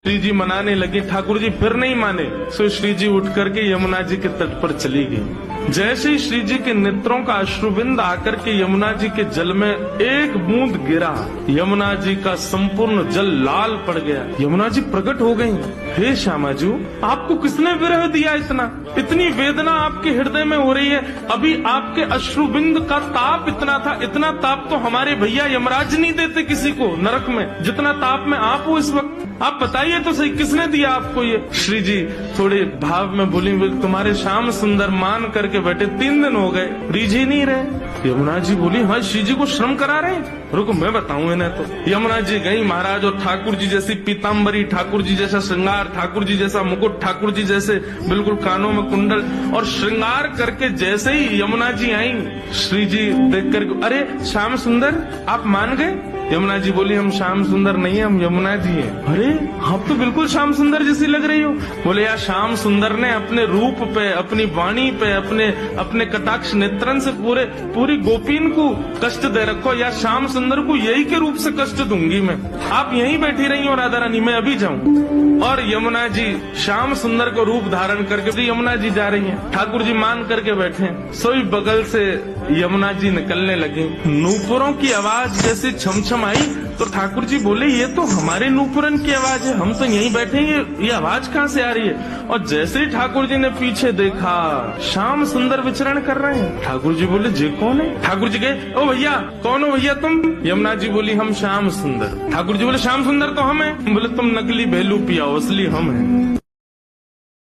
श्री जी मनाने लगे, ठाकुर जी फिर नहीं माने। सो श्री जी उठ करके यमुना जी के तट पर चली गई। जैसे ही श्री जी के नेत्रों का अश्रुबिंद आकर के यमुना जी के जल में एक बूंद गिरा, यमुना जी का संपूर्ण जल लाल पड़ गया। यमुना जी प्रकट हो गई। हे श्यामाजू, आपको किसने विरह दिया? इतनी वेदना आपके हृदय में हो रही है। अभी आपके अश्रुबिंद का ताप इतना था, इतना ताप तो हमारे भैया यमराज नहीं देते किसी को नरक में, जितना ताप में आप हो इस वक्त। आप बताइए तो सही, किसने दिया आपको ये? श्री जी थोड़े भाव में बोली, तुम्हारे श्याम सुंदर मान करके बैठे 3 दिन हो गए, रीझ ही नहीं रहे। यमुना जी बोली, हाँ श्री जी को श्रम करा रहे? रुको मैं बताऊं इन्हें। तो यमुना जी गई महाराज, और ठाकुर जी जैसी पीताम्बरी, ठाकुर जी जैसा श्रृंगार, ठाकुर जी जैसा मुकुट, ठाकुर जी जैसे बिल्कुल कानों में कुंडल और श्रृंगार करके जैसे ही यमुना जी आई, श्री जी देख कर, अरे श्याम सुंदर आप मान गए? यमुना जी बोली, हम श्याम सुंदर नहीं है, हम यमुना जी हैं। अरे आप तो बिल्कुल श्याम सुंदर जैसी लग रही हो। बोले यार, श्याम सुंदर ने अपने रूप पे, अपनी वाणी पे, अपने कटाक्ष नेत्रन से पूरी गोपीन को कष्ट दे रखो। या श्याम सुंदर को यही के रूप से कष्ट दूंगी मैं। आप यहीं बैठी रही हो राधा रानी, मैं अभी जाऊं। और यमुना जी श्याम सुंदर को रूप धारण करके यमुना जी जा रही हैं। ठाकुर जी मान करके बैठे। सोई बगल से यमुना जी निकलने लगी। नूपुरों की आवाज जैसे छमछम आई तो ठाकुर जी बोले, ये तो हमारे नूपुरन की आवाज है, हम तो यहीं बैठे हैं, ये आवाज कहाँ से आ रही है? और जैसे ही ठाकुर जी ने पीछे देखा, श्याम सुंदर विचरण कर रहे हैं। ठाकुर जी बोले, जे कौन है? ठाकुर जी कहे, ओ भैया, कौन हो भैया तुम? यमुना जी बोली, हम श्याम सुंदर। ठाकुर जी बोले, श्याम सुंदर तो हम हैं। बोले, तुम नकली भेलू पिया, असली हम हैं।